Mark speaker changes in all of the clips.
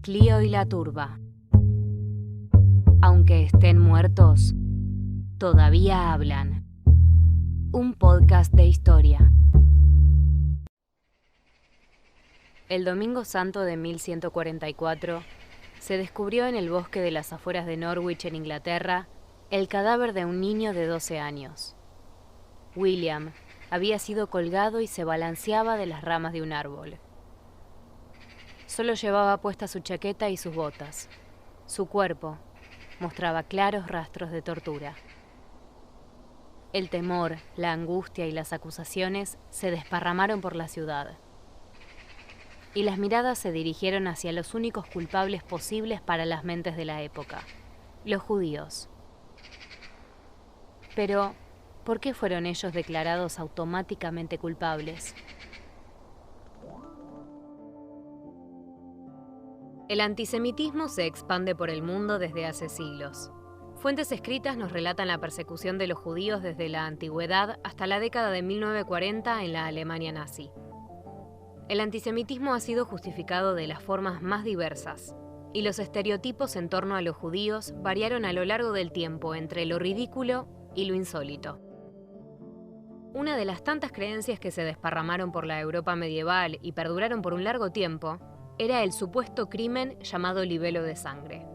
Speaker 1: Clío y la turba. Aunque estén muertos, todavía hablan. Un podcast de historia. El Domingo Santo de 1144 se descubrió en el bosque de las afueras de Norwich, en Inglaterra, el cadáver de un niño de 12 años. William había sido colgado y se balanceaba de las ramas de un árbol. Solo llevaba puesta su chaqueta y sus botas. Su cuerpo mostraba claros rastros de tortura. El temor, la angustia y las acusaciones se desparramaron por la ciudad. Y las miradas se dirigieron hacia los únicos culpables posibles para las mentes de la época, los judíos. Pero, ¿por qué fueron ellos declarados automáticamente culpables? El antisemitismo se expande por el mundo desde hace siglos. Fuentes escritas nos relatan la persecución de los judíos desde la antigüedad hasta la década de 1940 en la Alemania nazi. El antisemitismo ha sido justificado de las formas más diversas, y los estereotipos en torno a los judíos variaron a lo largo del tiempo entre lo ridículo y lo insólito. Una de las tantas creencias que se desparramaron por la Europa medieval y perduraron por un largo tiempo era el supuesto crimen llamado libelo de sangre.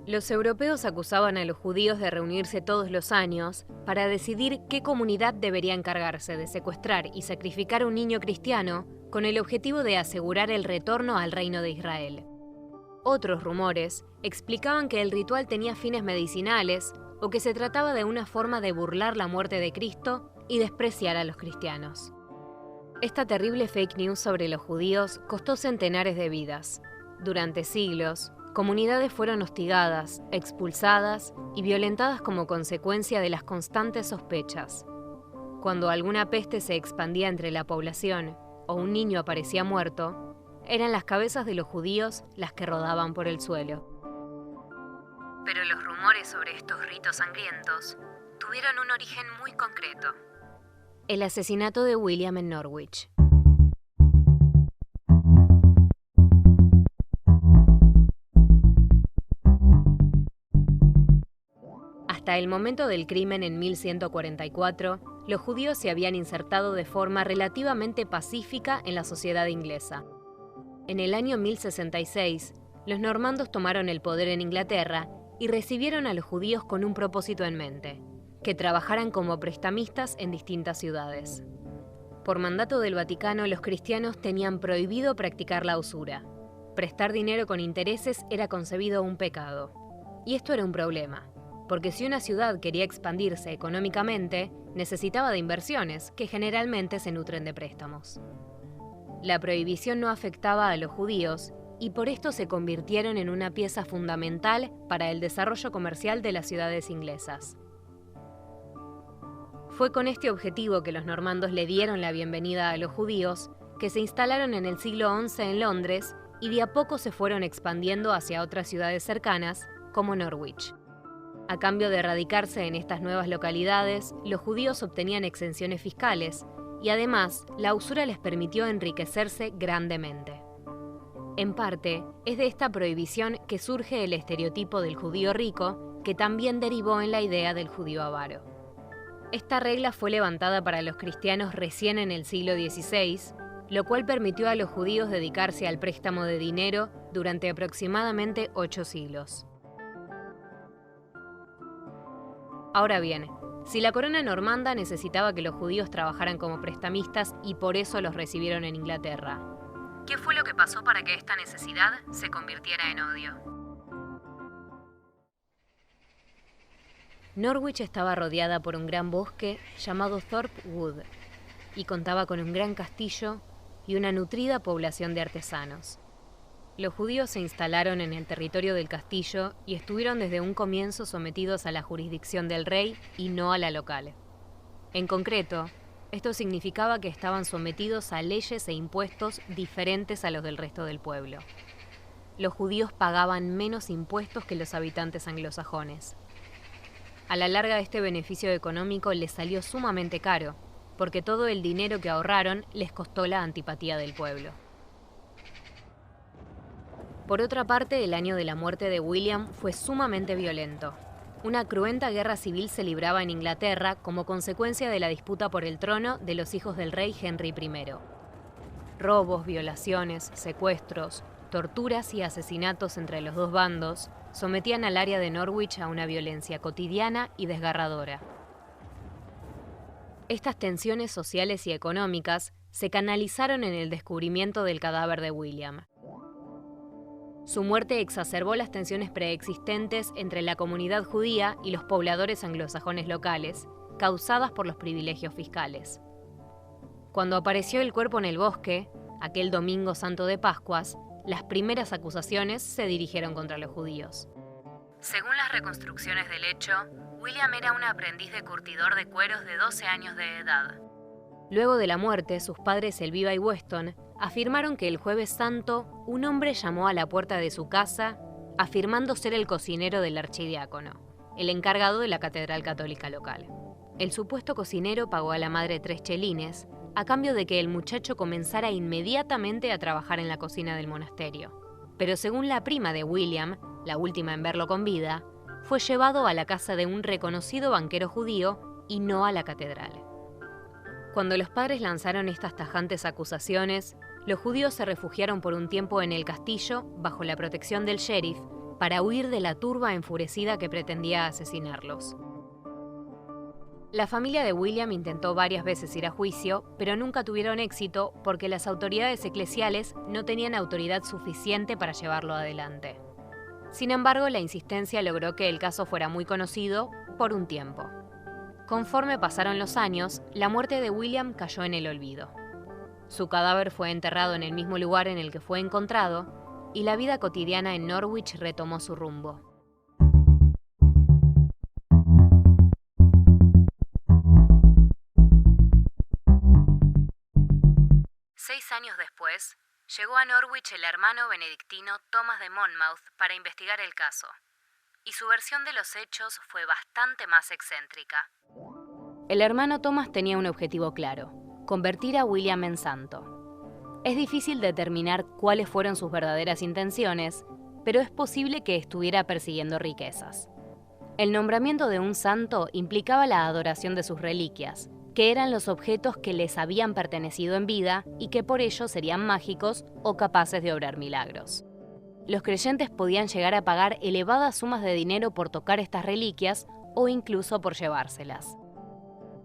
Speaker 1: Los europeos acusaban a los judíos de reunirse todos los años para decidir qué comunidad debería encargarse de secuestrar y sacrificar a un niño cristiano con el objetivo de asegurar el retorno al reino de Israel. Otros rumores explicaban que el ritual tenía fines medicinales o que se trataba de una forma de burlar la muerte de Cristo y despreciar a los cristianos. Esta terrible fake news sobre los judíos costó centenares de vidas. Durante siglos, comunidades fueron hostigadas, expulsadas y violentadas como consecuencia de las constantes sospechas. Cuando alguna peste se expandía entre la población o un niño aparecía muerto, eran las cabezas de los judíos las que rodaban por el suelo. Pero los rumores sobre estos ritos sangrientos tuvieron un origen muy concreto: el asesinato de William en Norwich. Hasta el momento del crimen en 1144, los judíos se habían insertado de forma relativamente pacífica en la sociedad inglesa. En el año 1066, los normandos tomaron el poder en Inglaterra y recibieron a los judíos con un propósito en mente: que trabajaran como prestamistas en distintas ciudades. Por mandato del Vaticano, los cristianos tenían prohibido practicar la usura. Prestar dinero con intereses era concebido un pecado. Y esto era un problema, porque si una ciudad quería expandirse económicamente, necesitaba de inversiones, que generalmente se nutren de préstamos. La prohibición no afectaba a los judíos, y por esto se convirtieron en una pieza fundamental para el desarrollo comercial de las ciudades inglesas. Fue con este objetivo que los normandos le dieron la bienvenida a los judíos, que se instalaron en el siglo XI en Londres y de a poco se fueron expandiendo hacia otras ciudades cercanas, como Norwich. A cambio de radicarse en estas nuevas localidades, los judíos obtenían exenciones fiscales y además la usura les permitió enriquecerse grandemente. En parte, es de esta prohibición que surge el estereotipo del judío rico, que también derivó en la idea del judío avaro. Esta regla fue levantada para los cristianos recién en el siglo XVI, lo cual permitió a los judíos dedicarse al préstamo de dinero durante aproximadamente 8 siglos. Ahora bien, si la corona normanda necesitaba que los judíos trabajaran como prestamistas y por eso los recibieron en Inglaterra, ¿qué fue lo que pasó para que esta necesidad se convirtiera en odio? Norwich estaba rodeada por un gran bosque llamado Thorpe Wood y contaba con un gran castillo y una nutrida población de artesanos. Los judíos se instalaron en el territorio del castillo y estuvieron desde un comienzo sometidos a la jurisdicción del rey y no a la local. En concreto, esto significaba que estaban sometidos a leyes e impuestos diferentes a los del resto del pueblo. Los judíos pagaban menos impuestos que los habitantes anglosajones. A la larga, este beneficio económico les salió sumamente caro, porque todo el dinero que ahorraron les costó la antipatía del pueblo. Por otra parte, el año de la muerte de William fue sumamente violento. Una cruenta guerra civil se libraba en Inglaterra como consecuencia de la disputa por el trono de los hijos del rey Henry I. Robos, violaciones, secuestros, torturas y asesinatos entre los dos bandos sometían al área de Norwich a una violencia cotidiana y desgarradora. Estas tensiones sociales y económicas se canalizaron en el descubrimiento del cadáver de William. Su muerte exacerbó las tensiones preexistentes entre la comunidad judía y los pobladores anglosajones locales, causadas por los privilegios fiscales. Cuando apareció el cuerpo en el bosque, aquel domingo santo de Pascuas, las primeras acusaciones se dirigieron contra los judíos. Según las reconstrucciones del hecho, William era un aprendiz de curtidor de cueros de 12 años de edad. Luego de la muerte, sus padres Elvira y Weston afirmaron que el Jueves Santo un hombre llamó a la puerta de su casa afirmando ser el cocinero del archidiácono, el encargado de la catedral católica local. El supuesto cocinero pagó a la madre 3 chelines a cambio de que el muchacho comenzara inmediatamente a trabajar en la cocina del monasterio. Pero según la prima de William, la última en verlo con vida, fue llevado a la casa de un reconocido banquero judío y no a la catedral. Cuando los padres lanzaron estas tajantes acusaciones, los judíos se refugiaron por un tiempo en el castillo bajo la protección del sheriff para huir de la turba enfurecida que pretendía asesinarlos. La familia de William intentó varias veces ir a juicio, pero nunca tuvieron éxito porque las autoridades eclesiales no tenían autoridad suficiente para llevarlo adelante. Sin embargo, la insistencia logró que el caso fuera muy conocido por un tiempo. Conforme pasaron los años, la muerte de William cayó en el olvido. Su cadáver fue enterrado en el mismo lugar en el que fue encontrado y la vida cotidiana en Norwich retomó su rumbo. Seis años después, llegó a Norwich el hermano benedictino Thomas de Monmouth para investigar el caso, y su versión de los hechos fue bastante más excéntrica. El hermano Thomas tenía un objetivo claro: convertir a William en santo. Es difícil determinar cuáles fueron sus verdaderas intenciones, pero es posible que estuviera persiguiendo riquezas. El nombramiento de un santo implicaba la adoración de sus reliquias, que eran los objetos que les habían pertenecido en vida y que por ello serían mágicos o capaces de obrar milagros. Los creyentes podían llegar a pagar elevadas sumas de dinero por tocar estas reliquias o incluso por llevárselas.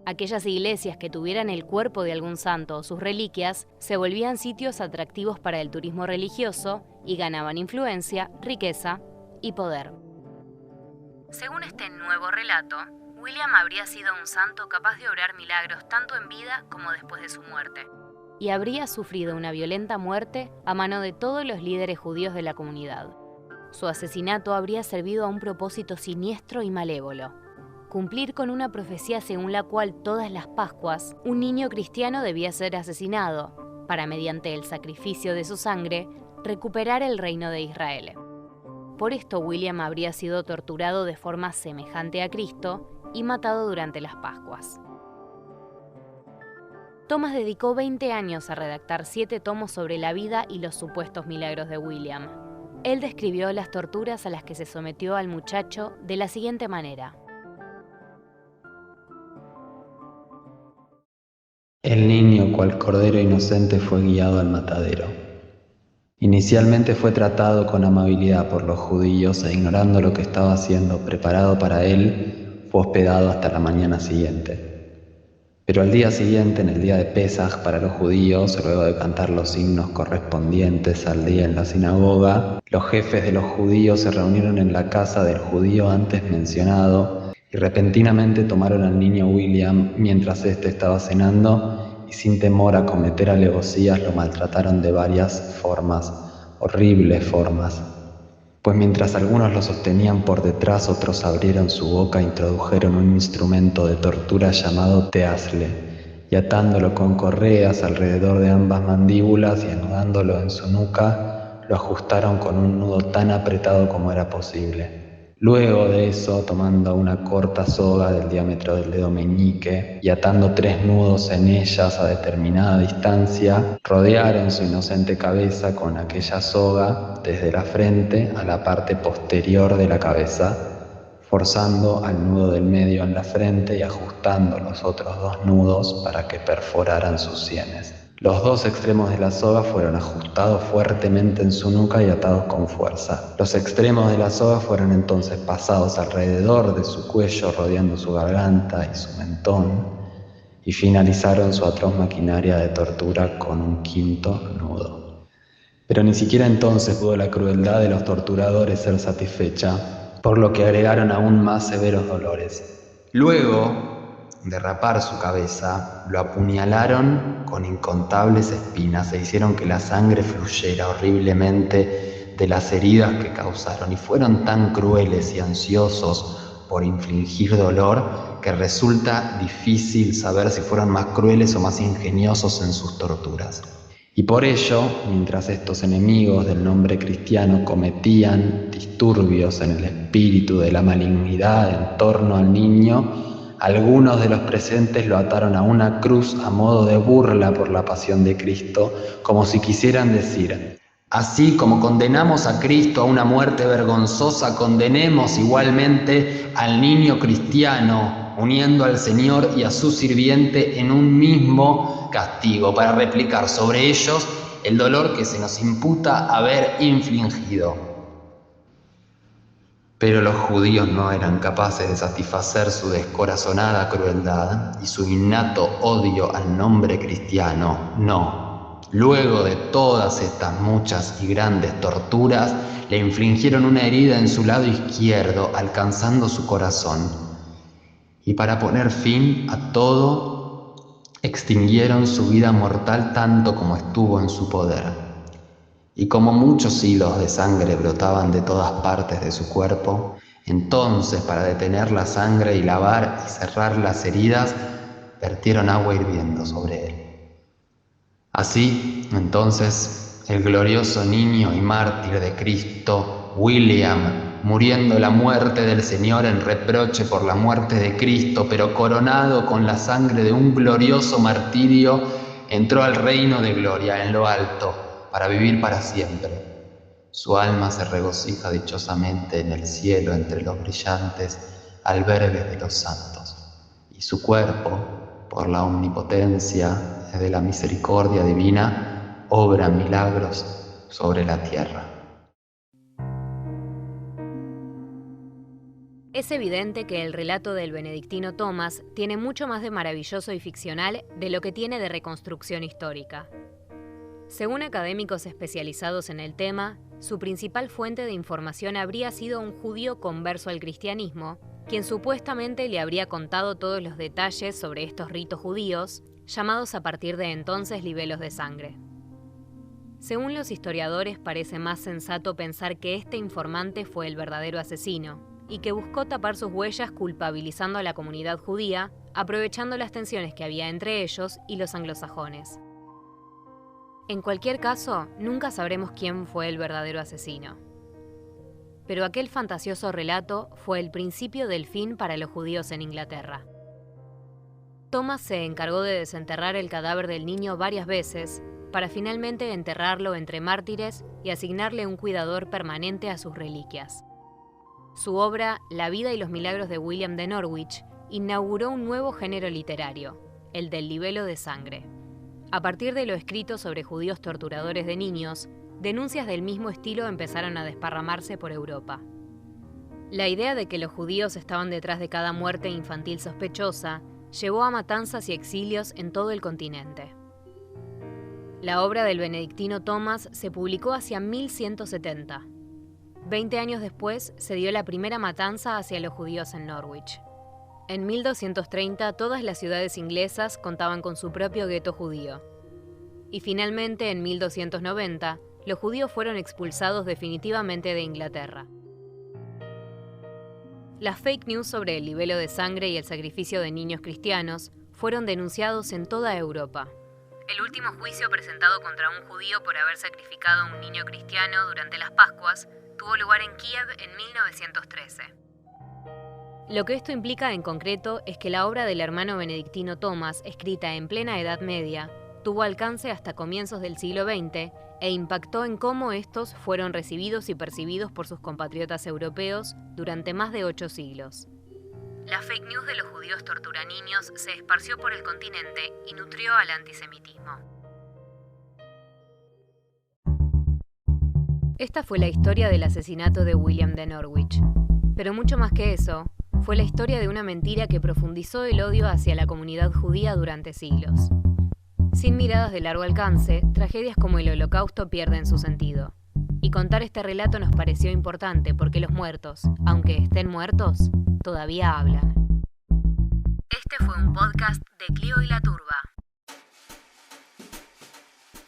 Speaker 1: Aquellas iglesias que tuvieran el cuerpo de algún santo o sus reliquias se volvían sitios atractivos para el turismo religioso y ganaban influencia, riqueza y poder. Según este nuevo relato, William habría sido un santo capaz de obrar milagros tanto en vida como después de su muerte, y habría sufrido una violenta muerte a mano de todos los líderes judíos de la comunidad. Su asesinato habría servido a un propósito siniestro y malévolo: cumplir con una profecía según la cual todas las Pascuas un niño cristiano debía ser asesinado para, mediante el sacrificio de su sangre, recuperar el reino de Israel. Por esto William habría sido torturado de forma semejante a Cristo y matado durante las Pascuas. Thomas dedicó 20 años a redactar 7 tomos sobre la vida y los supuestos milagros de William. Él describió las torturas a las que se sometió al muchacho de la siguiente manera.
Speaker 2: El niño, cual cordero inocente, fue guiado al matadero. Inicialmente fue tratado con amabilidad por los judíos e, ignorando lo que estaba siendo preparado para él, fue hospedado hasta la mañana siguiente. Pero al día siguiente, en el día de Pesaj para los judíos, luego de cantar los himnos correspondientes al día en la sinagoga, los jefes de los judíos se reunieron en la casa del judío antes mencionado y repentinamente tomaron al niño William mientras éste estaba cenando y, sin temor a cometer alevosías, lo maltrataron de varias formas, horribles formas. Pues mientras algunos lo sostenían por detrás, otros abrieron su boca e introdujeron un instrumento de tortura llamado teazle, y atándolo con correas alrededor de ambas mandíbulas y anudándolo en su nuca, lo ajustaron con un nudo tan apretado como era posible. Luego de eso, tomando una corta soga del diámetro del dedo meñique y atando 3 nudos en ellas a determinada distancia, rodearon su inocente cabeza con aquella soga desde la frente a la parte posterior de la cabeza, forzando al nudo del medio en la frente y ajustando los otros 2 nudos para que perforaran sus sienes. Los 2 extremos de la soga fueron ajustados fuertemente en su nuca y atados con fuerza. Los extremos de la soga fueron entonces pasados alrededor de su cuello, rodeando su garganta y su mentón, y finalizaron su atroz maquinaria de tortura con un 5.º nudo. Pero ni siquiera entonces pudo la crueldad de los torturadores ser satisfecha, por lo que agregaron aún más severos dolores. Luego de rapar su cabeza, lo apuñalaron con incontables espinas e hicieron que la sangre fluyera horriblemente de las heridas que causaron, y fueron tan crueles y ansiosos por infligir dolor que resulta difícil saber si fueron más crueles o más ingeniosos en sus torturas. Y por ello, mientras estos enemigos del nombre cristiano cometían disturbios en el espíritu de la malignidad en torno al niño, algunos de los presentes lo ataron a una cruz a modo de burla por la pasión de Cristo, como si quisieran decir: así como condenamos a Cristo a una muerte vergonzosa, condenemos igualmente al niño cristiano, uniendo al Señor y a su sirviente en un mismo castigo, para replicar sobre ellos el dolor que se nos imputa haber infligido. Pero los judíos no eran capaces de satisfacer su descorazonada crueldad y su innato odio al nombre cristiano. No. Luego de todas estas muchas y grandes torturas, le infligieron una herida en su lado izquierdo, alcanzando su corazón. Y para poner fin a todo, extinguieron su vida mortal tanto como estuvo en su poder. Y como muchos hilos de sangre brotaban de todas partes de su cuerpo, entonces, para detener la sangre y lavar y cerrar las heridas, vertieron agua hirviendo sobre él. Así, entonces, el glorioso niño y mártir de Cristo, William, muriendo la muerte del Señor en reproche por la muerte de Cristo, pero coronado con la sangre de un glorioso martirio, entró al reino de gloria en lo alto, para vivir para siempre. Su alma se regocija dichosamente en el cielo entre los brillantes albergues de los santos, y su cuerpo, por la omnipotencia de la misericordia divina, obra milagros sobre la tierra.
Speaker 1: Es evidente que el relato del benedictino Tomás tiene mucho más de maravilloso y ficcional de lo que tiene de reconstrucción histórica. Según académicos especializados en el tema, su principal fuente de información habría sido un judío converso al cristianismo, quien supuestamente le habría contado todos los detalles sobre estos ritos judíos, llamados a partir de entonces libelos de sangre. Según los historiadores, parece más sensato pensar que este informante fue el verdadero asesino, y que buscó tapar sus huellas culpabilizando a la comunidad judía, aprovechando las tensiones que había entre ellos y los anglosajones. En cualquier caso, nunca sabremos quién fue el verdadero asesino. Pero aquel fantasioso relato fue el principio del fin para los judíos en Inglaterra. Thomas se encargó de desenterrar el cadáver del niño varias veces, para finalmente enterrarlo entre mártires y asignarle un cuidador permanente a sus reliquias. Su obra, La vida y los milagros de William de Norwich, inauguró un nuevo género literario, el del libelo de sangre. A partir de lo escrito sobre judíos torturadores de niños, denuncias del mismo estilo empezaron a desparramarse por Europa. La idea de que los judíos estaban detrás de cada muerte infantil sospechosa llevó a matanzas y exilios en todo el continente. La obra del benedictino Tomás se publicó hacia 1170. 20 años después se dio la primera matanza hacia los judíos en Norwich. En 1230 todas las ciudades inglesas contaban con su propio gueto judío. Y finalmente, en 1290, los judíos fueron expulsados definitivamente de Inglaterra. Las fake news sobre el libelo de sangre y el sacrificio de niños cristianos fueron denunciados en toda Europa. El último juicio presentado contra un judío por haber sacrificado a un niño cristiano durante las Pascuas Tuvo lugar en Kiev en 1913. Lo que esto implica en concreto es que la obra del hermano benedictino Tomás, escrita en plena Edad Media, tuvo alcance hasta comienzos del siglo XX e impactó en cómo estos fueron recibidos y percibidos por sus compatriotas europeos durante más de 8 siglos. La fake news de los judíos tortura niños se esparció por el continente y nutrió al antisemitismo. Esta fue la historia del asesinato de William de Norwich. Pero mucho más que eso, fue la historia de una mentira que profundizó el odio hacia la comunidad judía durante siglos. Sin miradas de largo alcance, tragedias como el Holocausto pierden su sentido. Y contar este relato nos pareció importante porque los muertos, aunque estén muertos, todavía hablan. Este fue un podcast de Clio y la Turba.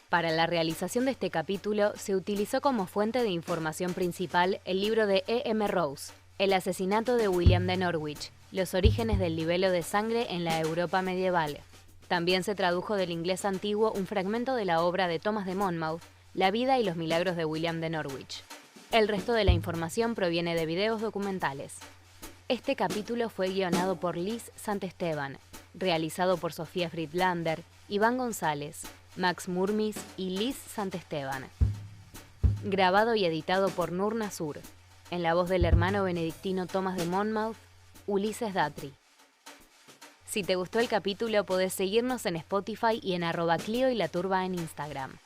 Speaker 1: Para la realización de este capítulo se utilizó como fuente de información principal el libro de E.M. Rose, El asesinato de William de Norwich, los orígenes del libelo de sangre en la Europa medieval. También se tradujo del inglés antiguo un fragmento de la obra de Thomas de Monmouth, La vida y los milagros de William de Norwich. El resto de la información proviene de videos documentales. Este capítulo fue guionado por Liz Santesteban, realizado por Sofía Friedlander, Iván González, Max Murmis y Liz Santesteban. Grabado y editado por Nur Nasur, en la voz del hermano benedictino Thomas de Monmouth, Ulises Datri. Si te gustó el capítulo, podés seguirnos en Spotify y en @Clio y la Turba en Instagram.